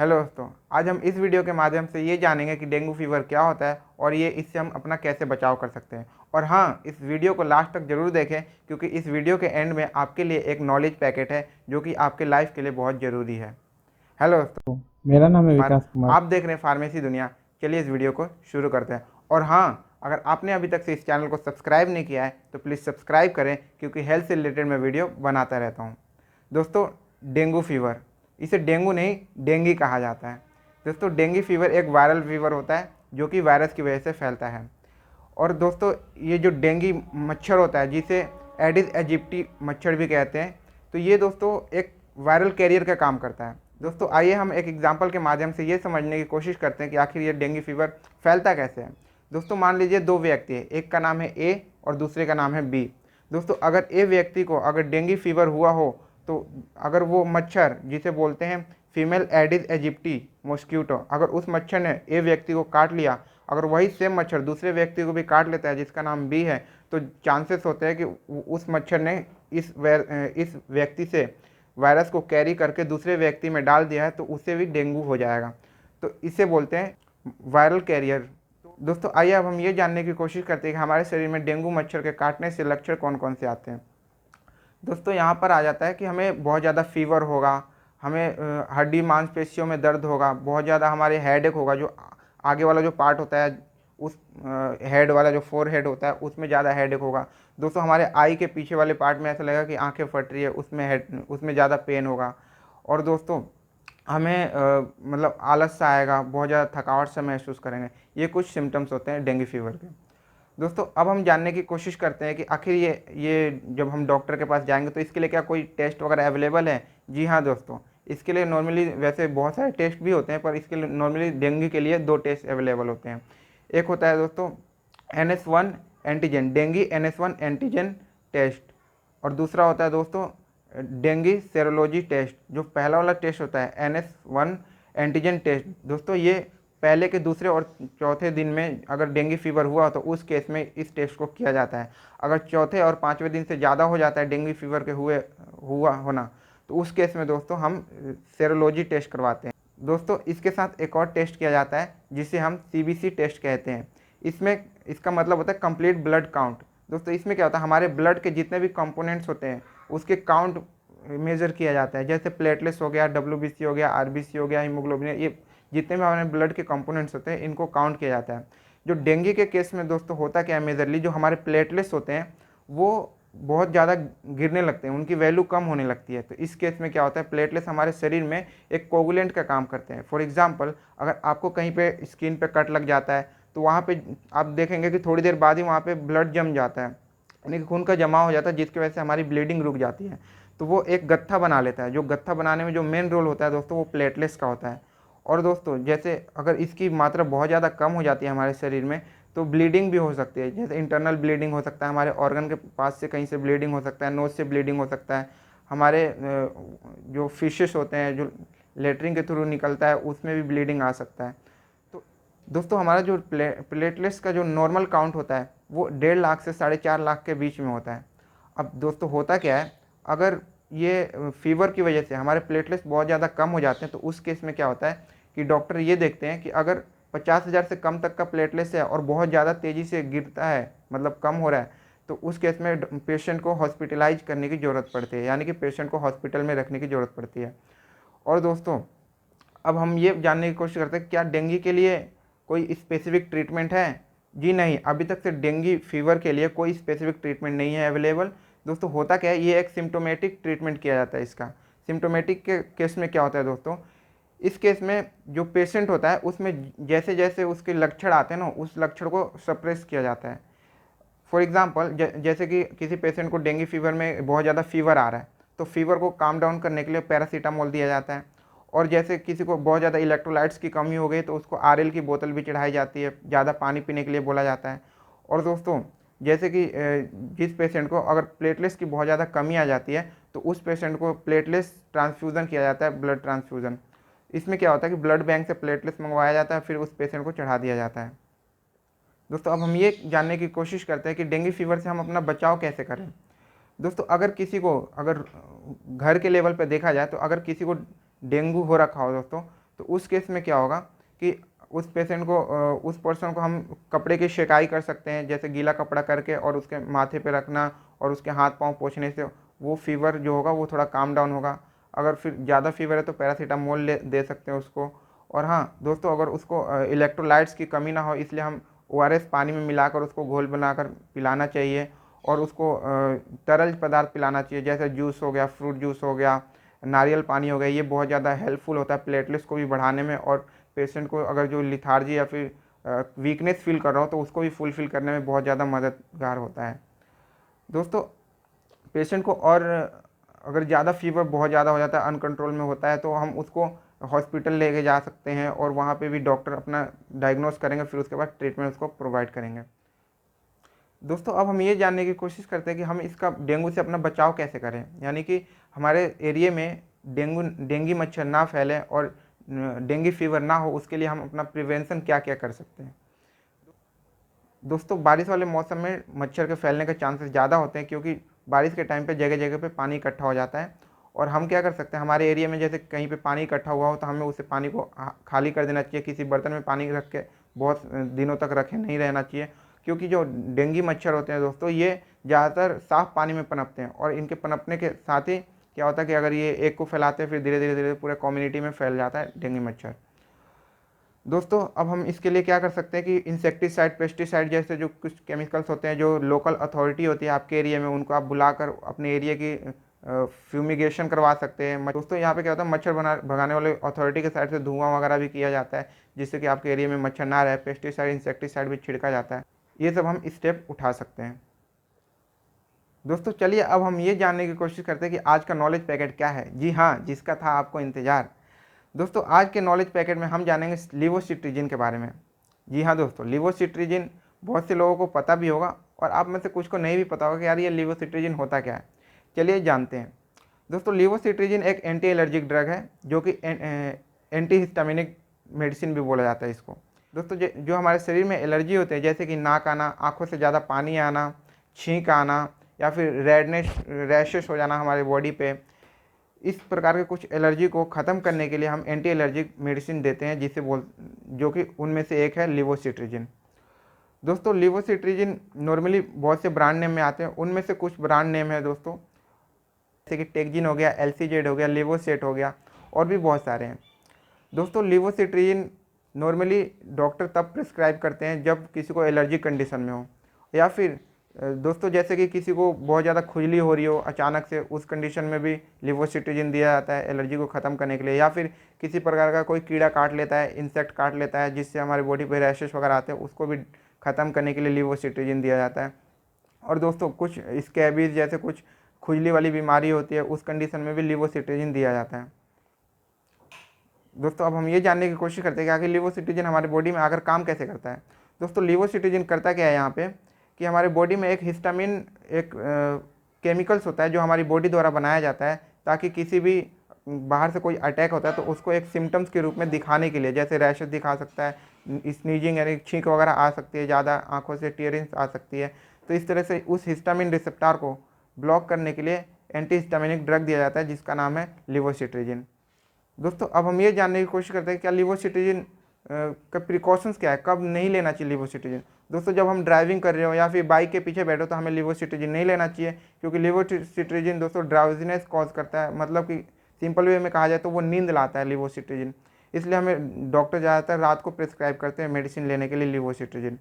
Hello दोस्तों, आज हम इस वीडियो के माध्यम से ये जानेंगे कि डेंगू फीवर क्या होता है और ये इससे हम अपना कैसे बचाव कर सकते हैं। और हाँ, इस वीडियो को लास्ट तक ज़रूर देखें क्योंकि इस वीडियो के एंड में आपके लिए एक नॉलेज पैकेट है जो कि आपके लाइफ के लिए बहुत ज़रूरी है। हेलो दोस्तों, मेरा नाम है फार विकास कुमार। आप देख रहे हैं फार्मेसी दुनिया। चलिए इस वीडियो को शुरू करते हैं। और हाँ, अगर आपने अभी तक से इस चैनल को सब्सक्राइब नहीं किया है तो प्लीज़ सब्सक्राइब करें क्योंकि हेल्थ से रिलेटेड मैं वीडियो बनाता रहता हूँ। दोस्तों, डेंगू फीवर, इसे डेंगू नहीं डेंगी कहा जाता है। दोस्तों, डेंगू फीवर एक वायरल फीवर होता है जो कि वायरस की वजह से फैलता है। और दोस्तों, ये जो डेंगू मच्छर होता है जिसे एडिस एजिप्टी मच्छर भी कहते हैं, तो ये दोस्तों एक वायरल कैरियर का काम करता है। दोस्तों, आइए हम एक एग्जांपल के माध्यम से ये समझने की कोशिश करते हैं कि आखिर ये डेंगू फीवर फैलता कैसे है। दोस्तों, मान लीजिए दो व्यक्ति है, एक का नाम है ए और दूसरे का नाम है बी। दोस्तों, अगर ए व्यक्ति को अगर डेंगू फीवर हुआ हो तो अगर वो मच्छर जिसे बोलते हैं फीमेल एडिस एजिप्टी मॉस्क्यूटो, अगर उस मच्छर ने ए व्यक्ति को काट लिया, अगर वही सेम मच्छर दूसरे व्यक्ति को भी काट लेता है जिसका नाम बी है, तो चांसेस होते हैं कि उस मच्छर ने इस व्यक्ति से वायरस को कैरी करके दूसरे व्यक्ति में डाल दिया है, तो उससे भी डेंगू हो जाएगा। तो इसे बोलते हैं वायरल कैरियर। दोस्तों, आइए अब हम ये जानने की कोशिश करते हैं कि हमारे शरीर में डेंगू मच्छर के काटने से लक्षण कौन कौन से आते हैं। दोस्तों, यहाँ पर आ जाता है कि हमें बहुत ज़्यादा फीवर होगा, हमें हड्डी मांसपेशियों में दर्द होगा, बहुत ज़्यादा हमारे हेडेक होगा, जो आगे वाला जो पार्ट होता है उस हेड वाला जो फोर हेड होता है उसमें ज़्यादा हेडेक होगा। दोस्तों, हमारे आई के पीछे वाले पार्ट में ऐसा लगेगा कि आंखें फट रही है, उसमें ज़्यादा पेन होगा। और दोस्तों, हमें मतलब आलस सा आएगा, बहुत ज़्यादा थकावट सा महसूस करेंगे। ये कुछ सिम्टम्स होते हैं डेंगू फीवर के। दोस्तों, अब हम जानने की कोशिश करते हैं कि आखिर ये जब हम डॉक्टर के पास जाएंगे तो इसके लिए क्या कोई टेस्ट वगैरह अवेलेबल है। जी हाँ दोस्तों, इसके लिए नॉर्मली वैसे बहुत सारे टेस्ट भी होते हैं, पर इसके लिए नॉर्मली डेंगू के लिए दो टेस्ट अवेलेबल होते हैं। एक होता है दोस्तों NS1 antigen, dengue NS1 antigen test. और दूसरा होता है दोस्तों डेंगू सेरोलॉजी टेस्ट। जो पहला वाला टेस्ट होता है NS1 एंटीजन टेस्ट, दोस्तों ये पहले के दूसरे और चौथे दिन में अगर डेंगू फीवर हुआ तो उस केस में इस टेस्ट को किया जाता है। अगर चौथे और पाँचवें दिन से ज़्यादा हो जाता है डेंगू फीवर के हुआ होना, तो उस केस में दोस्तों हम सेरोलॉजी टेस्ट करवाते हैं। दोस्तों, इसके साथ एक और टेस्ट किया जाता है जिसे हम CBC टेस्ट कहते हैं। इसका मतलब होता है कंप्लीट ब्लड काउंट। दोस्तों, इसमें क्या होता है, हमारे ब्लड के जितने भी कंपोनेंट्स होते हैं उसके काउंट मेजर किया जाता है। जैसे प्लेटलेट्स हो गया, WBC हो गया, RBC हो गया, हीमोग्लोबिन, ये जितने भी हमारे ब्लड के कंपोनेंट्स होते हैं इनको काउंट किया जाता है। जो डेंगू के केस में दोस्तों होता क्या है, मेजरली जो हमारे प्लेटलेट्स होते हैं वो बहुत ज़्यादा गिरने लगते हैं, उनकी वैल्यू कम होने लगती है। तो इस केस में क्या होता है, प्लेटलेट्स हमारे शरीर में एक कोगुलेंट का काम करते हैं। फॉर एग्जांपल, अगर आपको कहीं पे स्किन पे कट लग जाता है तो वहाँ पे आप देखेंगे कि थोड़ी देर बाद ही वहाँ पे ब्लड जम जाता है, यानी कि खून का जमाव हो जाता है, जिसकी वजह से हमारी ब्लीडिंग रुक जाती है। तो वो एक गत्था बना लेता है। जो गत्था बनाने में जो मेन रोल होता है दोस्तों वो प्लेटलेट्स का होता है। और दोस्तों, जैसे अगर इसकी मात्रा बहुत ज़्यादा कम हो जाती है हमारे शरीर में तो ब्लीडिंग भी हो सकती है। जैसे इंटरनल ब्लीडिंग हो सकता है, हमारे ऑर्गन के पास से कहीं से ब्लीडिंग हो सकता है, नोज से ब्लीडिंग हो सकता है, हमारे जो फिशेस होते हैं जो लेटरिन के थ्रू निकलता है उसमें भी ब्लीडिंग आ सकता है। तो दोस्तों, हमारा जो प्लेटलेट्स का जो नॉर्मल काउंट होता है वो 1.5 लाख से 4.5 लाख के बीच में होता है। अब दोस्तों होता क्या है, अगर ये फीवर की वजह से हमारे प्लेटलेट्स बहुत ज़्यादा कम हो जाते हैं तो उस केस में क्या होता है कि डॉक्टर ये देखते हैं कि अगर 50,000 से कम तक का प्लेटलेट्स है और बहुत ज़्यादा तेज़ी से गिरता है, मतलब कम हो रहा है, तो उस केस में पेशेंट को हॉस्पिटलाइज करने की ज़रूरत पड़ती है, यानी कि पेशेंट को हॉस्पिटल में रखने की ज़रूरत पड़ती है। और दोस्तों, अब हम ये जानने की कोशिश करते हैं क्या डेंगू के लिए कोई स्पेसिफिक ट्रीटमेंट है। जी नहीं, अभी तक से डेंगू फीवर के लिए कोई स्पेसिफिक ट्रीटमेंट नहीं है अवेलेबल। दोस्तों, होता क्या है, ये एक सिम्टोमेटिक ट्रीटमेंट किया जाता है इसका। सिम्टोमेटिक के केस में क्या होता है दोस्तों, इस केस में जो पेशेंट होता है उसमें जैसे जैसे उसके लक्षण आते हैं ना, उस लक्षण को सप्रेस किया जाता है। फॉर एग्जांपल, जैसे कि किसी पेशेंट को डेंगू फीवर में बहुत ज़्यादा फीवर आ रहा है तो फीवर को काम डाउन करने के लिए पैरासीटामोल दिया जाता है। और जैसे किसी को बहुत ज़्यादा इलेक्ट्रोलाइट्स की कमी हो गई तो उसको RL की बोतल भी चढ़ाई जाती है, ज़्यादा पानी पीने के लिए बोला जाता है। और दोस्तों, जैसे कि जिस पेशेंट को अगर प्लेटलेट्स की बहुत ज़्यादा कमी आ जाती है तो उस पेशेंट को प्लेटलेट्स ट्रांसफ्यूज़न किया जाता है, ब्लड ट्रांसफ्यूज़न। इसमें क्या होता है कि ब्लड बैंक से प्लेटलेट्स मंगवाया जाता है, फिर उस पेशेंट को चढ़ा दिया जाता है। दोस्तों, अब हम ये जानने की कोशिश करते हैं कि डेंगू फीवर से हम अपना बचाव कैसे करें। दोस्तों, अगर घर के लेवल पर देखा जाए तो अगर किसी को डेंगू हो रखा हो दोस्तों, तो उस केस में क्या होगा कि उस पेशेंट को उस पर्सन को हम कपड़े की शेकाई कर सकते हैं, जैसे गीला कपड़ा करके और उसके माथे पे रखना और उसके हाथ पांव पोंछने से वो फीवर जो होगा वो थोड़ा काम डाउन होगा। अगर फिर ज़्यादा फीवर है तो पैरासीटामोल दे सकते हैं उसको। और हाँ दोस्तों, अगर उसको इलेक्ट्रोलाइट्स की कमी ना हो, इसलिए हम ORS पानी में मिलाकर उसको घोल बनाकर पिलाना चाहिए और उसको तरल पदार्थ पिलाना चाहिए, जैसे जूस हो गया, फ्रूट जूस हो गया, नारियल पानी हो गया। ये बहुत ज़्यादा हेल्पफुल होता है प्लेटलेट्स को भी बढ़ाने में, और पेशेंट को अगर जो लिथार्जी या फिर वीकनेस फील कर रहा हो तो उसको भी फुलफिल करने में बहुत ज़्यादा मददगार होता है। दोस्तों पेशेंट को और अगर ज़्यादा फीवर बहुत ज़्यादा हो जाता है, अनकंट्रोल में होता है, तो हम उसको हॉस्पिटल लेके जा सकते हैं और वहाँ पे भी डॉक्टर अपना डायग्नोस करेंगे, फिर उसके बाद ट्रीटमेंट उसको प्रोवाइड करेंगे। दोस्तों अब हम ये जानने की कोशिश करते हैं कि हम इसका डेंगू से अपना बचाव कैसे करें, यानी कि हमारे एरिया में डेंगू मच्छर ना फैले और डेंगू फीवर ना हो, उसके लिए हम अपना प्रिवेंशन क्या क्या कर सकते हैं। दोस्तों बारिश वाले मौसम में मच्छर के फैलने के चांसेस ज़्यादा होते हैं, क्योंकि बारिश के टाइम पे जगह जगह पे पानी इकट्ठा हो जाता है। और हम क्या कर सकते हैं, हमारे एरिया में जैसे कहीं पे पानी इकट्ठा हुआ हो तो हमें उसे पानी को खाली कर देना चाहिए, किसी बर्तन में पानी रख के बहुत दिनों तक रखे नहीं रहना चाहिए, क्योंकि जो डेंगू मच्छर होते हैं दोस्तों ये ज़्यादातर साफ़ पानी में पनपते हैं, और इनके पनपने के साथ ही क्या होता है कि अगर ये एक को फैलाते हैं फिर धीरे धीरे धीरे पूरे कम्युनिटी में फैल जाता है डेंगू मच्छर। दोस्तों अब हम इसके लिए क्या कर सकते हैं कि इंसेक्टिसाइड, पेस्टिसाइड जैसे जो कुछ केमिकल्स होते हैं, जो लोकल अथॉरिटी होती है आपके एरिया में, उनको आप बुलाकर अपने एरिया की फ्यूमिगेशन करवा सकते हैं। दोस्तों यहाँ पे क्या होता है, मच्छर भगाने वाले अथॉरिटी के साइड से धुआं वगैरह भी किया जाता है, जिससे कि आपके एरिया में मच्छर ना रहे। पेस्टिसाइड, इंसेक्टिसाइड भी छिड़का जाता है। ये सब हम स्टेप उठा सकते हैं। दोस्तों चलिए अब हम ये जानने की कोशिश करते हैं कि आज का नॉलेज पैकेट क्या है। जी हाँ, जिसका था आपको इंतज़ार। दोस्तों आज के नॉलेज पैकेट में हम जानेंगे लिवोसिट्रीजिन के बारे में। जी हाँ दोस्तों, लिवोसिट्रीजिन बहुत से लोगों को पता भी होगा और आप में से कुछ को नहीं भी पता होगा कि यार ये लिवोसिट्रीजिन होता क्या है। चलिए जानते हैं। दोस्तों लिवोसिट्रीजिन एक एंटी एलर्जिक ड्रग है, जो कि एंटी हिस्टामिनिक मेडिसिन भी बोला जाता है इसको। दोस्तों जो हमारे शरीर में एलर्जी होते हैं, जैसे कि नाक आना, आँखों से ज़्यादा पानी आना, छींक आना, या फिर रेडनेस, रैशेस हो जाना हमारे बॉडी पे, इस प्रकार के कुछ एलर्जी को ख़त्म करने के लिए हम एंटी एलर्जिक मेडिसिन देते हैं, जो कि उनमें से एक है लिवोसिट्रीजिन। दोस्तों लिवोसिट्रीजिन नॉर्मली बहुत से ब्रांड नेम में आते हैं, उनमें से कुछ ब्रांड नेम है दोस्तों, जैसे कि टेक्जिन हो गया, LCZ हो गया, लिवोसेट हो गया, और भी बहुत सारे हैं। दोस्तों लिवोसिट्रीजिन नॉर्मली डॉक्टर तब प्रिस्क्राइब करते हैं जब किसी को एलर्जी कंडीशन में हो, या फिर दोस्तों जैसे कि किसी को बहुत ज़्यादा खुजली हो रही हो अचानक से, उस कंडीशन में भी लिवोसिट्रीजिन दिया जाता है एलर्जी को ख़त्म करने के लिए। या फिर किसी प्रकार का कोई कीड़ा काट लेता है, इंसेक्ट काट लेता है, जिससे हमारे बॉडी पे रैशेस वगैरह आते हैं, उसको भी ख़त्म करने के लिए लिवोसिट्रीजिन दिया जाता है। और दोस्तों कुछ स्कैबीज जैसे कुछ खुजली वाली बीमारी होती है, उस कंडीशन में भी लिवोसिट्रीजिन दिया जाता है। दोस्तों अब हम ये जानने की कोशिश करते हैं कि आखिर लिवोसिट्रीजिन हमारे बॉडी में आकर काम कैसे करता है। दोस्तों लिवोसिट्रीजिन करता क्या है यहाँ पे कि हमारे बॉडी में एक हिस्टामिन, एक केमिकल्स होता है जो हमारी बॉडी द्वारा बनाया जाता है, ताकि किसी भी बाहर से कोई अटैक होता है तो उसको एक सिम्टम्स के रूप में दिखाने के लिए, जैसे रैशेस दिखा सकता है, स्नीजिंग यानी छींक वगैरह आ सकती है, ज़्यादा आंखों से टीयरिंग्स आ सकती है। तो इस तरह से उस हिस्टामिन रिसेप्टर को ब्लॉक करने के लिए एंटी हिस्टामिनिक ड्रग दिया जाता है, जिसका नाम है लिवोसिट्रीजिन। दोस्तों अब हम ये जानने की कोशिश करते हैं क्या लिवोसिट्रीजिन का प्रिकॉशंस क्या है, कब नहीं लेना चाहिए लिवोसिट्रीजिन। दोस्तों जब हम ड्राइविंग कर रहे हो या फिर बाइक के पीछे बैठो तो हमें लिवोसिट्रीजिन नहीं लेना चाहिए, क्योंकि लिवोसिट्रीजिन दोस्तों ड्राउजीनेस कॉज करता है, मतलब कि सिंपल वे में कहा जाए तो वो नींद लाता है लिवोसिट्रीजिन। इसलिए हमें डॉक्टर ज़्यादातर रात को प्रिस्क्राइब करते हैं मेडिसिन लेने के लिए लिवोसिट्रीजिन।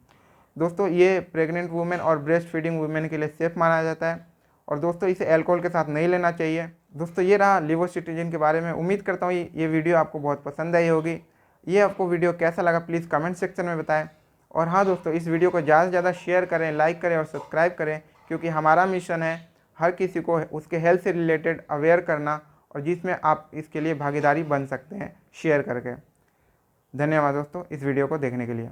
दोस्तों ये प्रेग्नेंट वुमेन और ब्रेस्ट फीडिंग वुमेन के लिए सेफ़ माना जाता है, और दोस्तों इसे अल्कोहल के साथ नहीं लेना चाहिए। दोस्तों ये रहा लिवोसिट्रीजिन के बारे में। उम्मीद करता हूँ ये वीडियो आपको बहुत पसंद आई होगी। ये आपको वीडियो कैसा लगा प्लीज़ कमेंट सेक्शन में बताएं। और हाँ दोस्तों, इस वीडियो को ज़्यादा से ज़्यादा शेयर करें, लाइक करें और सब्सक्राइब करें, क्योंकि हमारा मिशन है हर किसी को उसके हेल्थ से रिलेटेड अवेयर करना, और जिसमें आप इसके लिए भागीदारी बन सकते हैं शेयर करके। धन्यवाद दोस्तों इस वीडियो को देखने के लिए।